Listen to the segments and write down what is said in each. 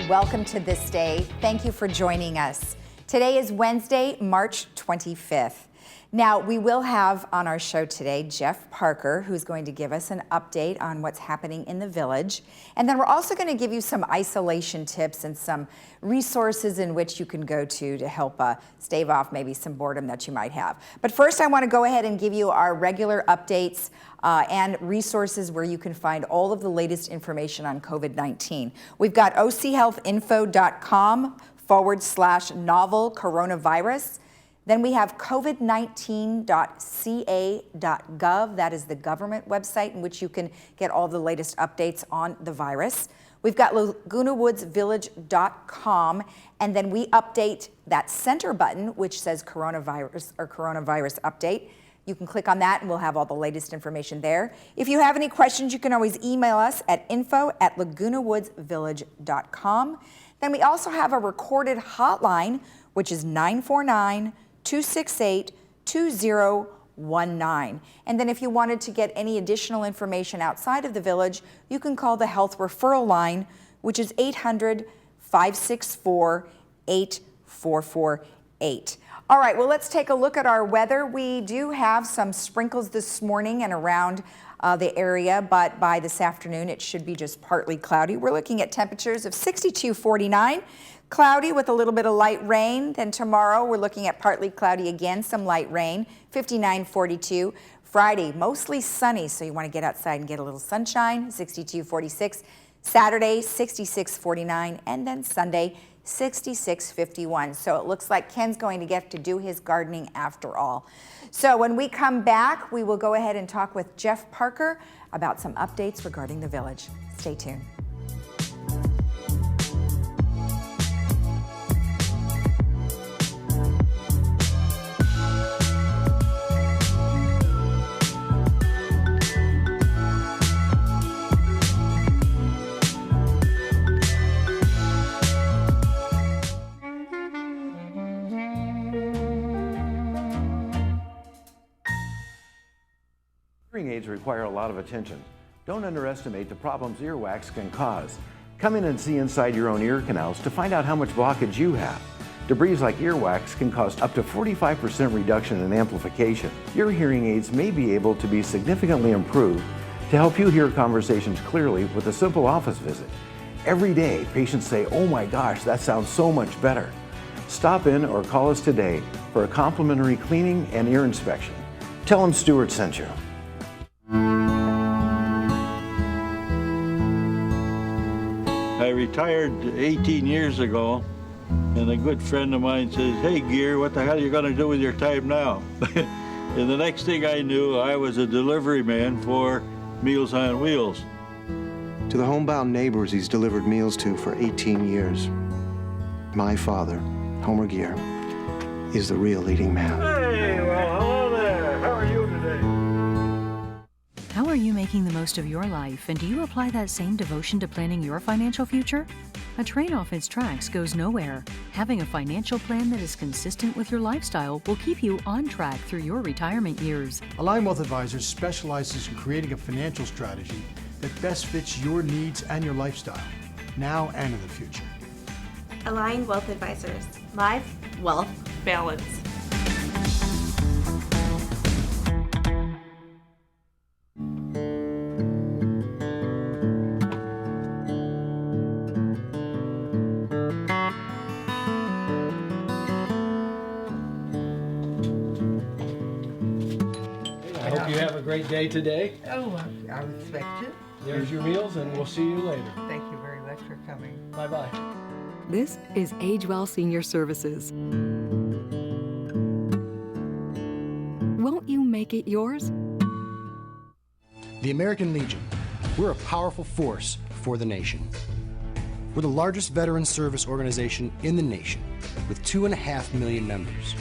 Welcome to This Day. Thank you for joining us. Today is Wednesday, March 25th. Now, we will have on our show today Jeff Parker, who's going to give us an update on what's happening in the village. And then we're also going to give you some isolation tips and some resources in which you can go to help stave off maybe some boredom that you might have. But first, I want to go ahead and give you our regular updates and resources where you can find all of the latest information on COVID-19. We've got ochealthinfo.com/novel coronavirus. Then we have covid19.ca.gov. That is the government website in which you can get all the latest updates on the virus. We've got LagunaWoodsVillage.com, and then we update that center button, which says coronavirus or coronavirus update. You can click on that and we'll have all the latest information there. If you have any questions, you can always email us at info@LagunaWoodsVillage.com. Then we also have a recorded hotline, which is 949-268-2019. And then if you wanted to get any additional information outside of the village, you can call the health referral line, which is 800-564-8448. All right, well, let's take a look at our weather. We do have some sprinkles this morning and around the area, but by this afternoon, it should be just partly cloudy. We're looking at temperatures of 62-49. Cloudy with a little bit of light rain. Then tomorrow we're looking at partly cloudy again, some light rain, 59-42. Friday, mostly sunny, so you want to get outside and get a little sunshine, 62-46. Saturday, 66-49, and then Sunday, 66-51. So it looks like Ken's going to get to do his gardening after all. So when we come back, we will go ahead and talk with Jeff Parker about some updates regarding the village. Stay tuned. Hearing aids require a lot of attention. Don't underestimate the problems earwax can cause. Come in and see inside your own ear canals to find out how much blockage you have. Debris like earwax can cause up to 45% reduction in amplification. Your hearing aids may be able to be significantly improved to help you hear conversations clearly with a simple office visit. Every day, patients say, "Oh my gosh, that sounds so much better." Stop in or call us today for a complimentary cleaning and ear inspection. Tell them Stuart sent you. I retired 18 years ago, and a good friend of mine says, "Hey, Gear, what the hell are you going to do with your time now?" And the next thing I knew, I was a delivery man for Meals on Wheels. To the homebound neighbors he's delivered meals to for 18 years, my father, Homer Gear, is the real leading man. Hey, well, hello there. How are you today? How are you making the most of your life, and do you apply that same devotion to planning your financial future? A train off its tracks goes nowhere. Having a financial plan that is consistent with your lifestyle will keep you on track through your retirement years. Align Wealth Advisors specializes in creating a financial strategy that best fits your needs and your lifestyle, now and in the future. Align Wealth Advisors. Life, wealth, balance. I hope you have a great day today. Oh, I expect to. There's your meals, and we'll see you later. Thank you very much for coming. Bye-bye. This is Age Well Senior Services. Won't you make it yours? The American Legion. We're a powerful force for the nation. We're the largest veteran service organization in the nation, with 2.5 million members.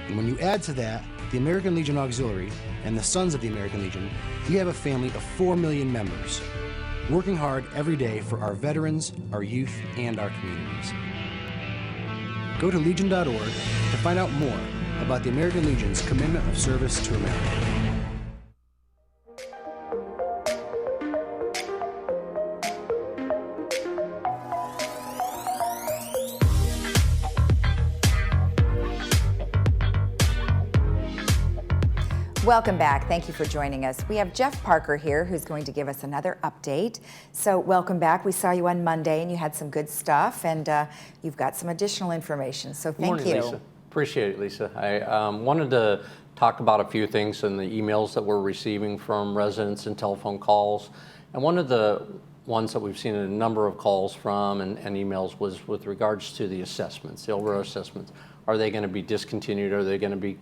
And when you add to that the American Legion Auxiliary and the Sons of the American Legion, we have a family of 4 million members, working hard every day for our veterans, our youth, and our communities. Go to legion.org to find out more about the American Legion's commitment of service to America. Welcome back. Thank you for joining us. We have Jeff Parker here who's going to give us another update. So welcome back. We saw you on Monday and you had some good stuff, and you've got some additional information. So thank Good morning, you. Lisa. Appreciate it, Lisa. I wanted to talk about a few things in the emails that we're receiving from residents and telephone calls. And one of the ones that we've seen a number of calls from and emails was with regards to the assessments, the overall assessments. Are they going to be discontinued? Are they going to be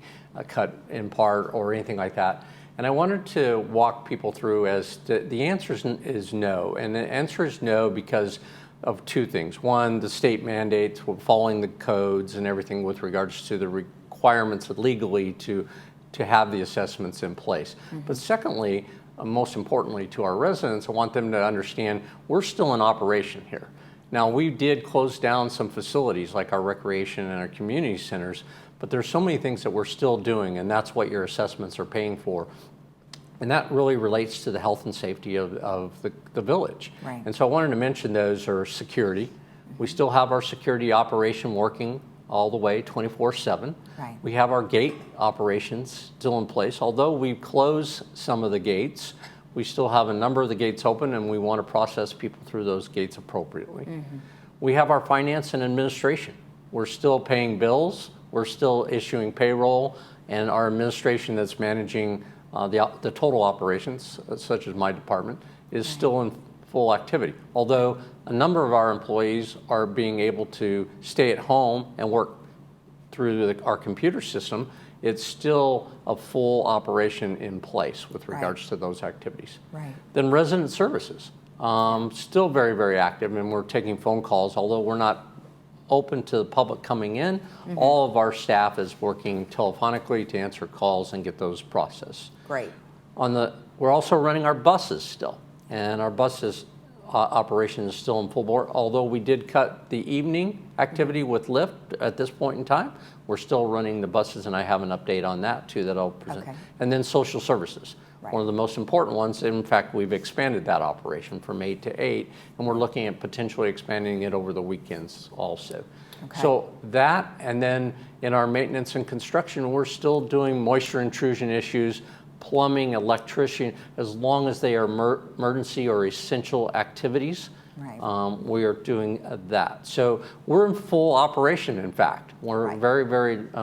cut in part or anything like that? And I wanted to walk people through as the answer is no. And the answer is no because of two things. One, the state mandates, following the codes and everything with regards to the requirements legally to have the assessments in place. But secondly, most importantly to our residents, I want them to understand we're still in operation here. Now, we did close down some facilities like our recreation and our community centers, but there's so many things that we're still doing, and that's what your assessments are paying for. And that really relates to the health and safety of the village. Right. And so I wanted to mention those are security. We still have our security operation working all the way 24/7. Right. We have our gate operations still in place. Although we've closed some of the gates, we still have a number of the gates open, and we want to process people through those gates appropriately. We have our finance and administration. We're still paying bills. We're still issuing payroll, and our administration that's managing the total operations, such as my department, is still in full activity. Although a number of our employees are being able to stay at home and work through our computer system, it's still a full operation in place with regards to those activities. Right. Then resident services, still very, very active, and we're taking phone calls, although we're not open to the public coming in. All of our staff is working telephonically to answer calls and get those processed. Great. We're also running our buses still, and our buses operation is still in full bore. Although we did cut the evening activity with Lyft at this point in time, we're still running the buses, and I have an update on that too that I'll present. Okay. And then social services. Right. One of the most important ones, in fact, we've expanded that operation from 8 to 8, and we're looking at potentially expanding it over the weekends also. Okay. So that, and then in our maintenance and construction, we're still doing moisture intrusion issues, plumbing, electrician, as long as they are emergency or essential activities. Right. We are doing that. So we're in full operation, in fact. We're very,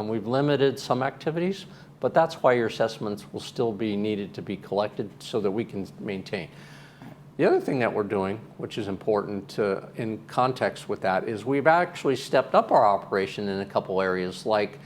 we've limited some activities, but that's why your assessments will still be needed to be collected so that we can maintain. The other thing that we're doing, which is important in context with that, is we've actually stepped up our operation in a couple areas, like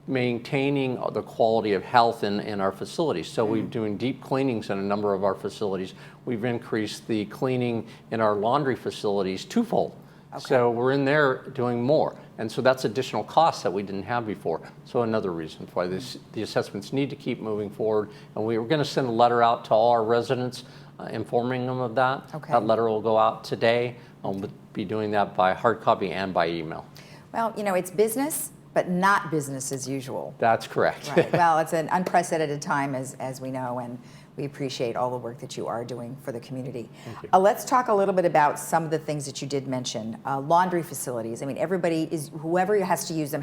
maintaining the quality of health in our facilities. So we're doing deep cleanings in a number of our facilities. We've increased the cleaning in our laundry facilities twofold. Okay. So we're in there doing more. And so that's additional costs that we didn't have before. So another reason why the assessments need to keep moving forward. And we were going to send a letter out to all our residents informing them of that. Okay. That letter will go out today. We'll be doing that by hard copy and by email. Well, you know, it's business, but not business as usual. That's correct. Right. Well, it's an unprecedented time, as we know, and we appreciate all the work that you are doing for the community. Thank you. Let's talk a little bit about some of the things that you did mention. Laundry facilities. I mean, whoever has to use them,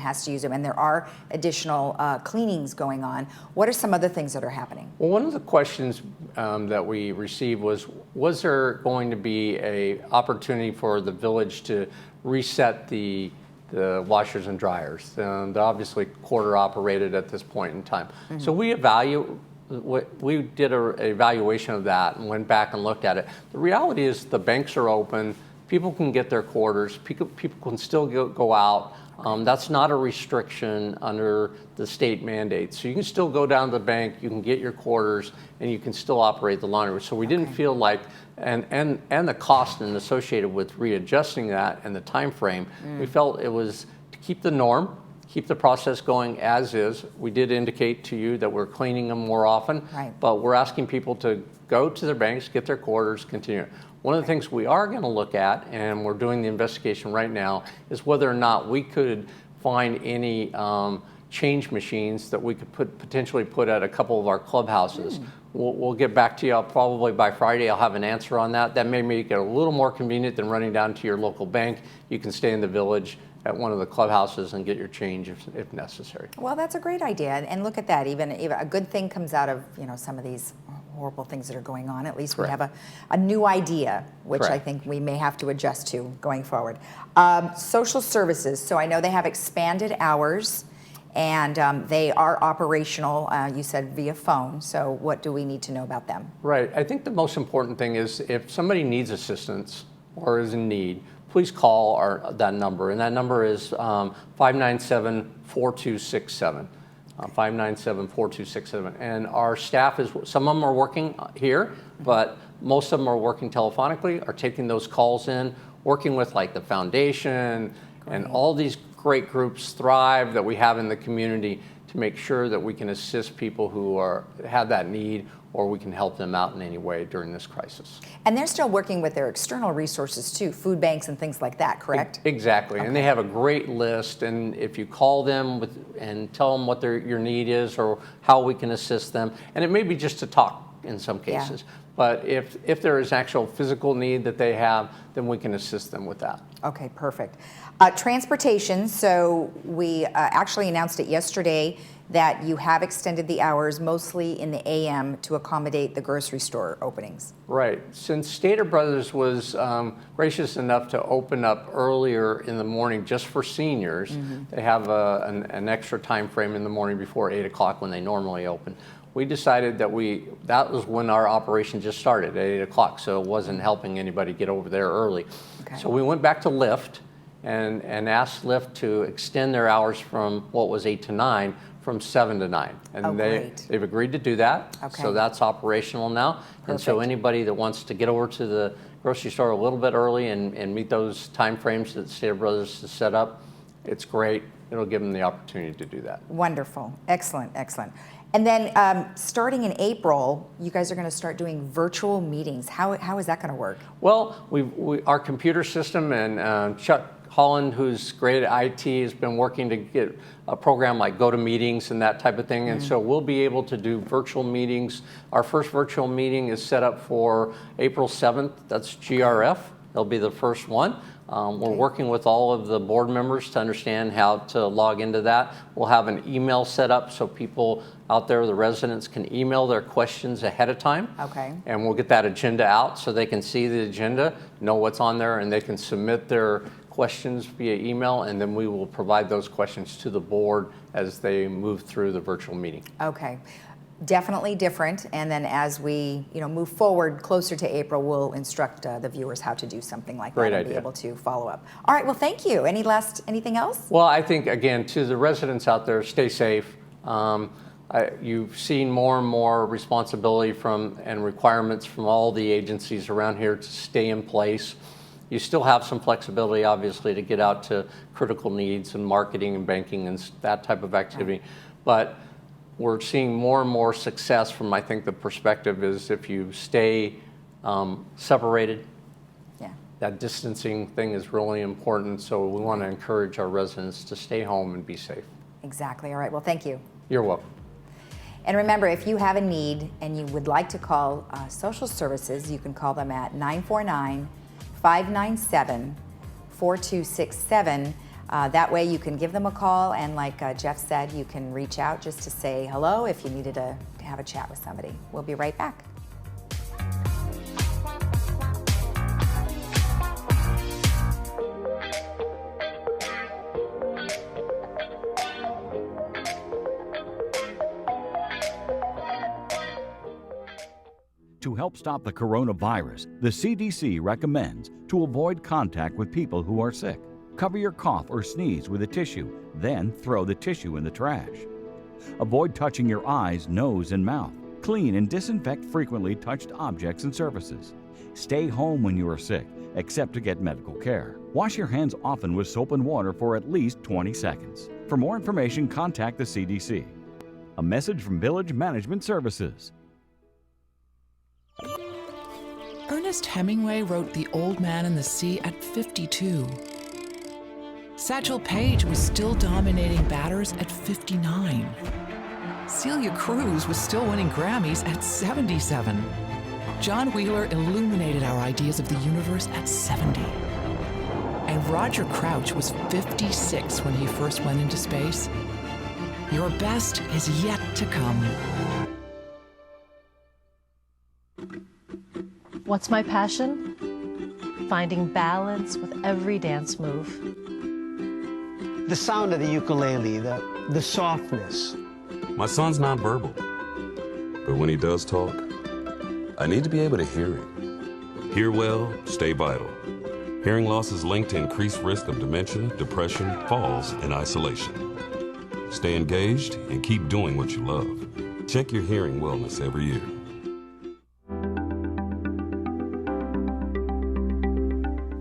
and there are additional cleanings going on. What are some other things that are happening? Well, one of the questions that we received was there going to be an opportunity for the village to reset the washers and dryers? And they're obviously quarter operated at this point in time. So we did an evaluation of that and went back and looked at it. The reality is the banks are open. People can get their quarters. People can still go out. That's not a restriction under the state mandate. So you can still go down to the bank, you can get your quarters, and you can still operate the laundry. So we didn't feel like, and the cost associated with readjusting that and the time frame, we felt it was to keep the norm, keep the process going as is. We did indicate to you that we're cleaning them more often, but we're asking people to go to their banks, get their quarters, continue. One of the things we are going to look at, and we're doing the investigation right now, is whether or not we could find any change machines that we could potentially put at a couple of our clubhouses. We'll get back to you probably by Friday. I'll have an answer on that. That may make it a little more convenient than running down to your local bank. You can stay in the village at one of the clubhouses and get your change if necessary. Well, that's a great idea, and look at that. Even a good thing comes out of some of these horrible things that are going on. At least we have a new idea, which I think we may have to adjust to going forward. Social services. So I know they have expanded hours, and they are operational. You said via phone. So what do we need to know about them? Right. I think the most important thing is if somebody needs assistance or is in need, please call that number, and that number is 597-4267. 597-4267. And our staff some of them are working here, but most of them are working telephonically, are taking those calls in, working with like the foundation and all these great groups, Thrive, that we have in the community to make sure that we can assist people who have that need, or we can help them out in any way during this crisis. And they're still working with their external resources too, food banks and things like that, correct? Exactly, and they have a great list, and if you call them and tell them what your need is or how we can assist them, and it may be just to talk in some cases, but if there is actual physical need that they have, then we can assist them with that. Okay, perfect. Transportation, so we actually announced it yesterday that you have extended the hours mostly in the AM to accommodate the grocery store openings. Right. Since Stater Brothers was gracious enough to open up earlier in the morning just for seniors, they have an extra time frame in the morning before 8 o'clock when they normally open. We decided that was when our operation just started at 8 o'clock, so it wasn't helping anybody get over there early. Okay. So we went back to Lyft and asked Lyft to extend their hours from what was 8 to 9 from 7 to 9. And they've agreed to do that. Okay. So that's operational now. Perfect. And so anybody that wants to get over to the grocery store a little bit early and meet those time frames that Stater Brothers has set up, it's great. It'll give them the opportunity to do that. Wonderful. Excellent, excellent. And then starting in April, you guys are going to start doing virtual meetings. How is that going to work? Well, our computer system, and Chuck Holland, who's great at IT, has been working to get a program like GoToMeetings and that type of thing. And so we'll be able to do virtual meetings. Our first virtual meeting is set up for April 7th. That's GRF. It'll be the first one. We're working with all of the board members to understand how to log into that. We'll have an email set up so people out there, the residents, can email their questions ahead of time. Okay. And we'll get that agenda out so they can see the agenda, know what's on there, and they can submit their questions via email, and then we will provide those questions to the board as they move through the virtual meeting. Okay. Definitely different, and then as we move forward closer to April, we'll instruct the viewers how to do something like that and be able to follow up. All right, well, thank you. Anything else? Well, I think, again, to the residents out there, stay safe. You've seen more and more responsibility and requirements from all the agencies around here to stay in place. You still have some flexibility, obviously, to get out to critical needs and marketing and banking and that type of activity. But we're seeing more and more success from, I think, the perspective is if you stay separated, that distancing thing is really important. So we want to encourage our residents to stay home and be safe. Exactly. All right. Well, thank you. You're welcome. And remember, if you have a need and you would like to call social services, you can call them at 949-597-4267. That way you can give them a call, and like Jeff said, you can reach out just to say hello if you needed to have a chat with somebody. We'll be right back. To help stop the coronavirus, the CDC recommends to avoid contact with people who are sick. Cover your cough or sneeze with a tissue, then throw the tissue in the trash. Avoid touching your eyes, nose, and mouth. Clean and disinfect frequently touched objects and surfaces. Stay home when you are sick, except to get medical care. Wash your hands often with soap and water for at least 20 seconds. For more information, contact the CDC. A message from Village Management Services. Ernest Hemingway wrote The Old Man and the Sea at 52. Satchel Paige was still dominating batters at 59. Celia Cruz was still winning Grammys at 77. John Wheeler illuminated our ideas of the universe at 70. and Roger Crouch was 56 when he first went into space. Your best is yet to come. What's my passion? Finding balance with every dance move. The sound of the ukulele, the softness. My son's nonverbal, but when he does talk, I need to be able to hear it. Hear well, stay vital. Hearing loss is linked to increased risk of dementia, depression, falls, and isolation. Stay engaged and keep doing what you love. Check your hearing wellness every year.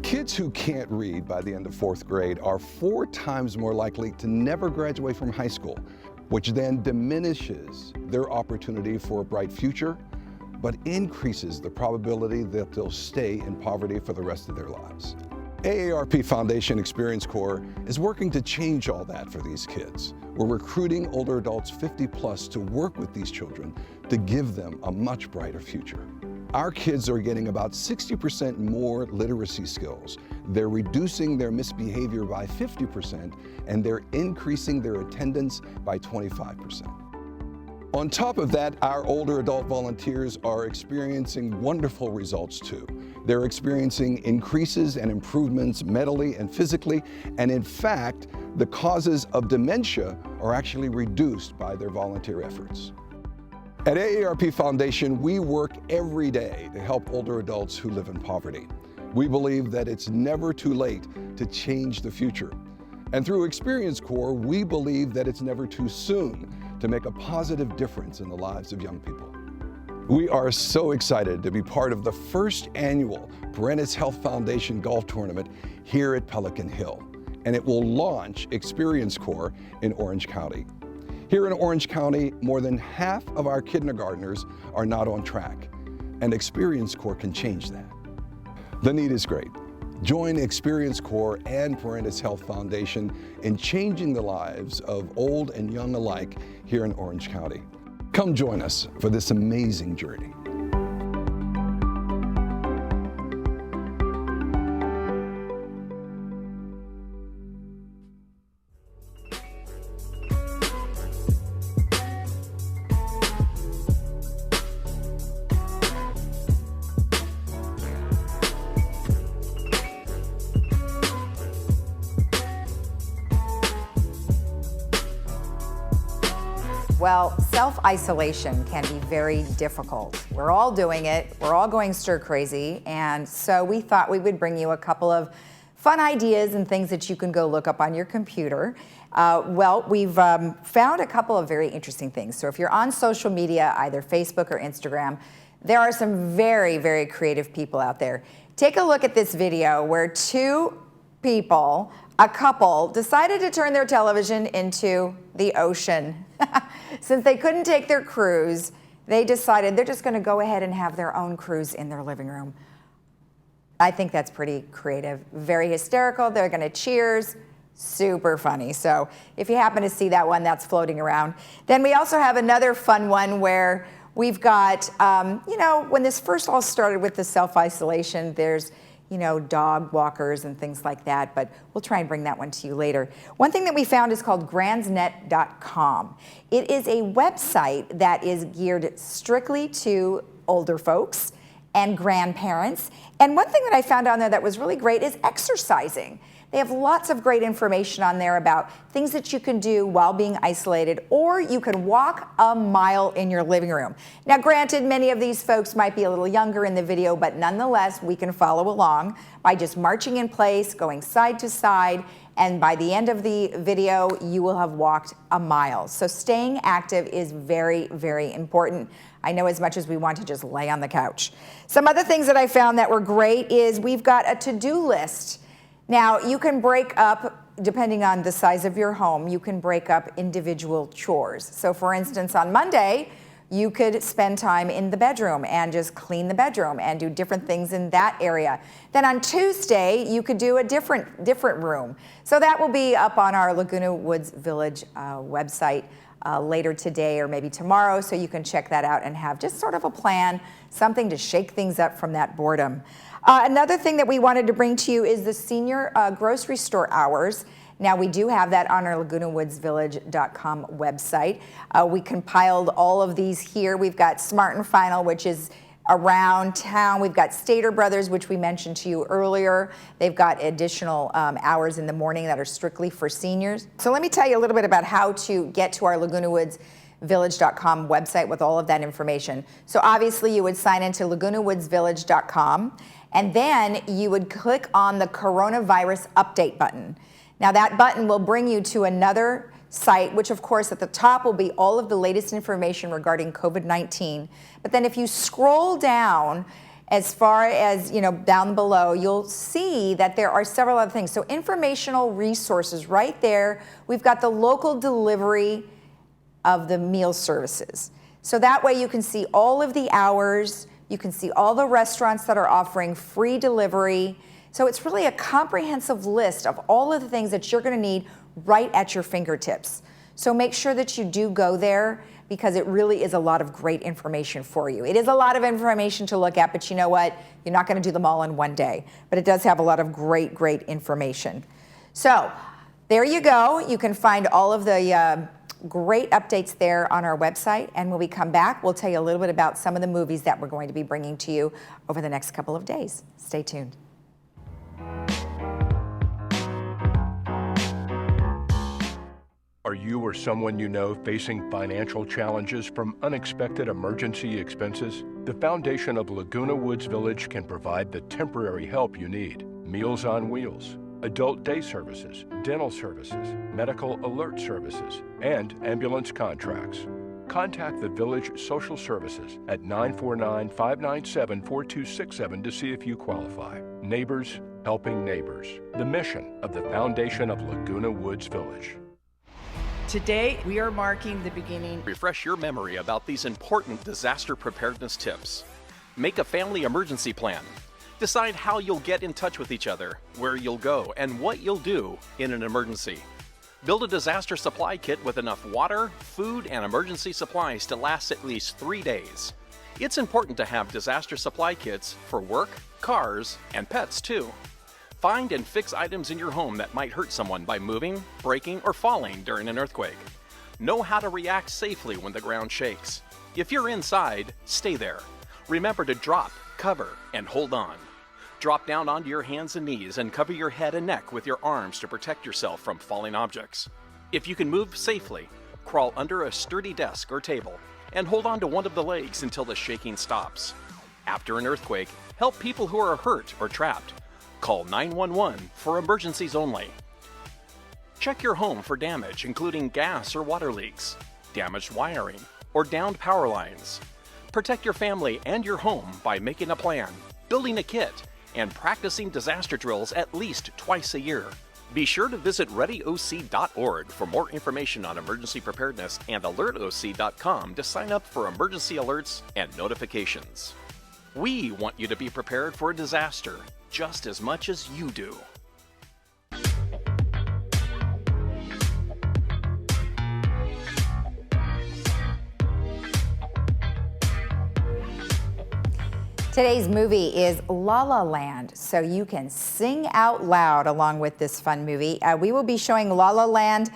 Kids who can't read by the end of 4th grade are 4 times more likely to never graduate from high school, which then diminishes their opportunity for a bright future, but increases the probability that they'll stay in poverty for the rest of their lives. AARP Foundation Experience Corps is working to change all that for these kids. We're recruiting older adults 50 plus to work with these children to give them a much brighter future. Our kids are getting about 60% more literacy skills. They're reducing their misbehavior by 50%, and they're increasing their attendance by 25%. On top of that, our older adult volunteers are experiencing wonderful results too. They're experiencing increases and improvements mentally and physically, and in fact, the causes of dementia are actually reduced by their volunteer efforts. At AARP Foundation, we work every day to help older adults who live in poverty. We believe that it's never too late to change the future. And through Experience Corps, we believe that it's never too soon to make a positive difference in the lives of young people. We are so excited to be part of the first annual Brenna's Health Foundation Golf Tournament here at Pelican Hill, and it will launch Experience Corps in Orange County. Here in Orange County, more than half of our kindergartners are not on track, and Experience Corps can change that. The need is great. Join Experience Corps and Preparedness Health Foundation in changing the lives of old and young alike here in Orange County. Come join us for this amazing journey. Well, self-isolation can be very difficult. We're all doing it. We're all going stir crazy. And so we thought we would bring you a couple of fun ideas and things that you can go look up on your computer. We've found a couple of very interesting things. So if you're on social media, either Facebook or Instagram, there are some very, very creative people out there. Take a look at this video where two people, a couple, decided to turn their television into the ocean. Since they couldn't take their cruise, they decided they're just going to go ahead and have their own cruise in their living room. I think that's pretty creative, very hysterical. They're going to cheers, super funny. So if you happen to see that one, that's floating around. Then we also have another fun one where we've got, when this first all started with the self-isolation, there's dog walkers and things like that, but we'll try and bring that one to you later. One thing that we found is called grandsnet.com. It is a website that is geared strictly to older folks and grandparents. And one thing that I found on there that was really great is exercising. They have lots of great information on there about things that you can do while being isolated, or you can walk a mile in your living room. Now, granted, many of these folks might be a little younger in the video, but nonetheless, we can follow along by just marching in place, going side to side, and by the end of the video, you will have walked a mile. So staying active is very, very important. I know as much as we want to just lay on the couch. Some other things that I found that were great is we've got a to-do list. Now, you can break up, depending on the size of your home, you can break up individual chores. So for instance, on Monday, you could spend time in the bedroom and just clean the bedroom and do different things in that area. Then on Tuesday, you could do a different room. So that will be up on our Laguna Woods Village website later today or maybe tomorrow, so you can check that out and have just sort of a plan, something to shake things up from that boredom. Another thing that we wanted to bring to you is the senior grocery store hours. Now, we do have that on our LagunaWoodsVillage.com website. We compiled all of these here. We've got Smart and Final, which is around town. We've got Stater Brothers, which we mentioned to you earlier. They've got additional hours in the morning that are strictly for seniors. So let me tell you a little bit about how to get to our LagunaWoodsVillage.com website with all of that information. So obviously you would sign into LagunaWoodsVillage.com, and then you would click on the coronavirus update button. Now that button will bring you to another site, which of course at the top will be all of the latest information regarding COVID-19. But then if you scroll down as far as, down below, you'll see that there are several other things. So informational resources right there. We've got the local delivery of the meal services. So that way you can see all of the hours, you can see all the restaurants that are offering free delivery. So it's really a comprehensive list of all of the things that you're going to need right at your fingertips. So make sure that you do go there, because it really is a lot of great information for you. It is a lot of information to look at, but you know what? You're not going to do them all in one day. But it does have a lot of great information. So there you go. You can find all of the great updates there on our website. And when we come back, we'll tell you a little bit about some of the movies that we're going to be bringing to you over the next couple of days. Stay tuned. Are you or someone you know facing financial challenges from unexpected emergency expenses? The foundation of Laguna Woods Village can provide the temporary help you need. Meals on Wheels, adult day services, dental services, medical alert services, and ambulance contracts. Contact the Village Social Services at 949-597-4267 to see if you qualify. Neighbors helping neighbors. The mission of the foundation of Laguna Woods Village. Today, we are marking the beginning. Refresh your memory about these important disaster preparedness tips. Make a family emergency plan. Decide how you'll get in touch with each other, where you'll go, and what you'll do in an emergency. Build a disaster supply kit with enough water, food, and emergency supplies to last at least 3 days. It's important to have disaster supply kits for work, cars, and pets too. Find and fix items in your home that might hurt someone by moving, breaking, or falling during an earthquake. Know how to react safely when the ground shakes. If you're inside, stay there. Remember to drop, cover, and hold on. Drop down onto your hands and knees and cover your head and neck with your arms to protect yourself from falling objects. If you can move safely, crawl under a sturdy desk or table and hold on to one of the legs until the shaking stops. After an earthquake, help people who are hurt or trapped. Call 911 for emergencies only. Check your home for damage, including gas or water leaks, damaged wiring, or downed power lines. Protect your family and your home by making a plan, building a kit, and practicing disaster drills at least twice a year. Be sure to visit ReadyOC.org for more information on emergency preparedness and AlertOC.com to sign up for emergency alerts and notifications. We want you to be prepared for a disaster just as much as you do. Today's movie is La La Land, so you can sing out loud along with this fun movie. We will be showing La La Land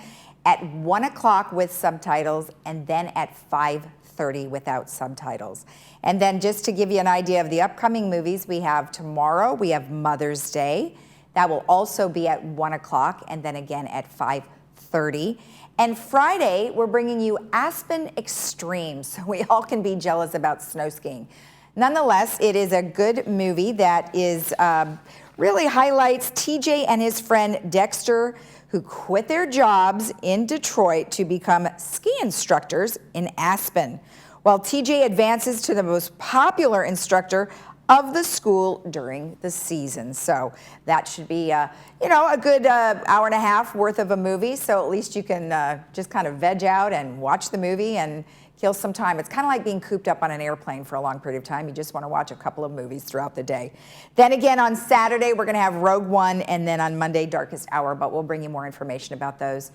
at 1 o'clock with subtitles, and then at 5:30 without subtitles. And then just to give you an idea of the upcoming movies, we have tomorrow, we have Mother's Day. That will also be at 1 o'clock, and then again at 5:30. And Friday, we're bringing you Aspen Extremes, so we all can be jealous about snow skiing. Nonetheless, it is a good movie that is really highlights TJ and his friend Dexter, who quit their jobs in Detroit to become ski instructors in Aspen, while TJ advances to the most popular instructor of the school during the season. So that should be, a good hour and a half worth of a movie. So at least you can just kind of veg out and watch the movie and kill some time. It's kind of like being cooped up on an airplane for a long period of time. You just want to watch a couple of movies throughout the day. Then again, on Saturday, we're going to have Rogue One, and then on Monday, Darkest Hour, but we'll bring you more information about those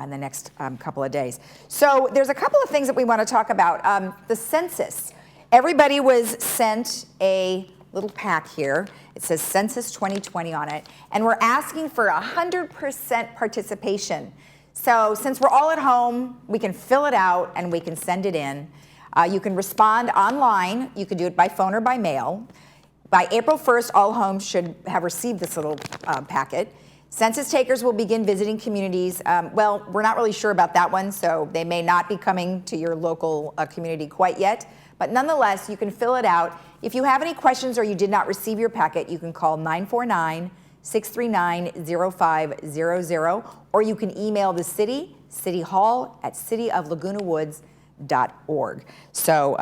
in the next couple of days. So there's a couple of things that we want to talk about. The census. Everybody was sent a little pack here. It says Census 2020 on it, and we're asking for 100% participation. So since we're all at home, we can fill it out and we can send it in. You can respond online. You can do it by phone or by mail. By April 1st, all homes should have received this little packet. Census takers will begin visiting communities. Well, we're not really sure about that one, so they may not be coming to your local community quite yet. But nonetheless, you can fill it out. If you have any questions or you did not receive your packet, you can call 949-639-0500, or you can email the city, City Hall at cityoflagunawoods.org. So,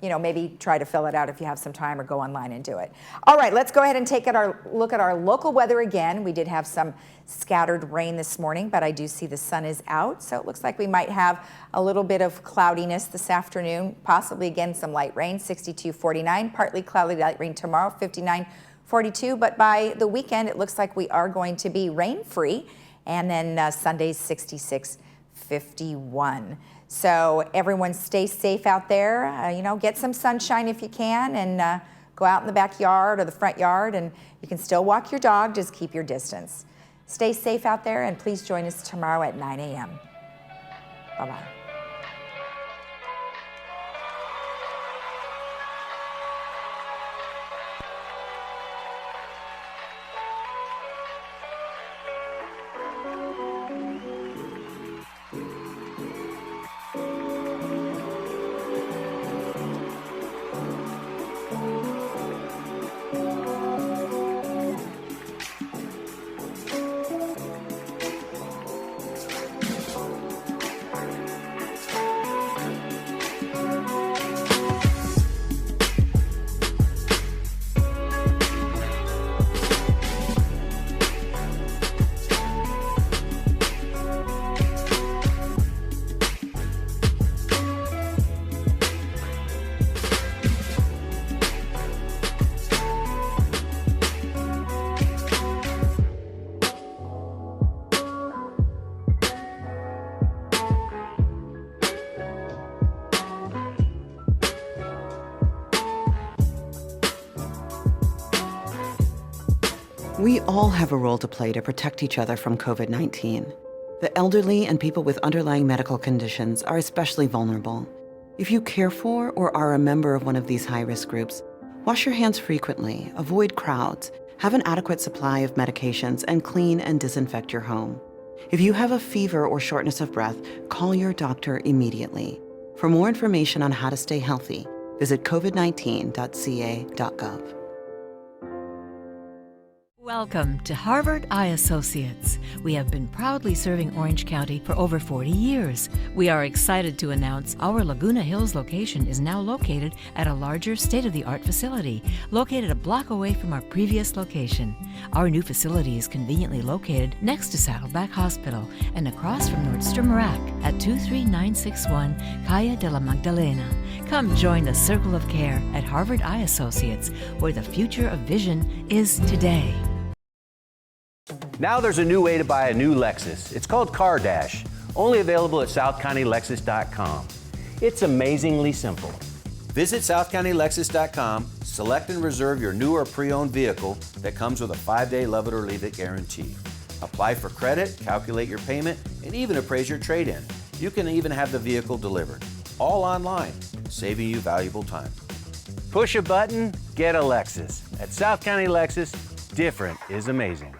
maybe try to fill it out if you have some time, or go online and do it. All right, let's go ahead and take a look at our local weather again. We did have some scattered rain this morning, but I do see the sun is out, so it looks like we might have a little bit of cloudiness this afternoon, possibly again some light rain, 62-49, partly cloudy light rain tomorrow, 59-42, but by the weekend it looks like we are going to be rain-free, and then Sunday's 66-51. So everyone stay safe out there, get some sunshine if you can, and go out in the backyard or the front yard, and you can still walk your dog, just keep your distance. Stay safe out there, and please join us tomorrow at 9 a.m. Bye-bye. We all have a role to play to protect each other from COVID-19. The elderly and people with underlying medical conditions are especially vulnerable. If you care for or are a member of one of these high-risk groups, wash your hands frequently, avoid crowds, have an adequate supply of medications, and clean and disinfect your home. If you have a fever or shortness of breath, call your doctor immediately. For more information on how to stay healthy, visit covid19.ca.gov. Welcome to Harvard Eye Associates. We have been proudly serving Orange County for over 40 years. We are excited to announce our Laguna Hills location is now located at a larger state-of-the-art facility, located a block away from our previous location. Our new facility is conveniently located next to Saddleback Hospital and across from Nordstrom Rack at 23961 Calle de la Magdalena. Come join the Circle of Care at Harvard Eye Associates, where the future of vision is today. Now there's a new way to buy a new Lexus. It's called Car Dash, only available at SouthCountyLexus.com. It's amazingly simple. Visit SouthCountyLexus.com, select and reserve your new or pre-owned vehicle that comes with a 5-day love it or leave it guarantee. Apply for credit, calculate your payment, and even appraise your trade-in. You can even have the vehicle delivered, all online, saving you valuable time. Push a button, get a Lexus. At South County Lexus, different is amazing.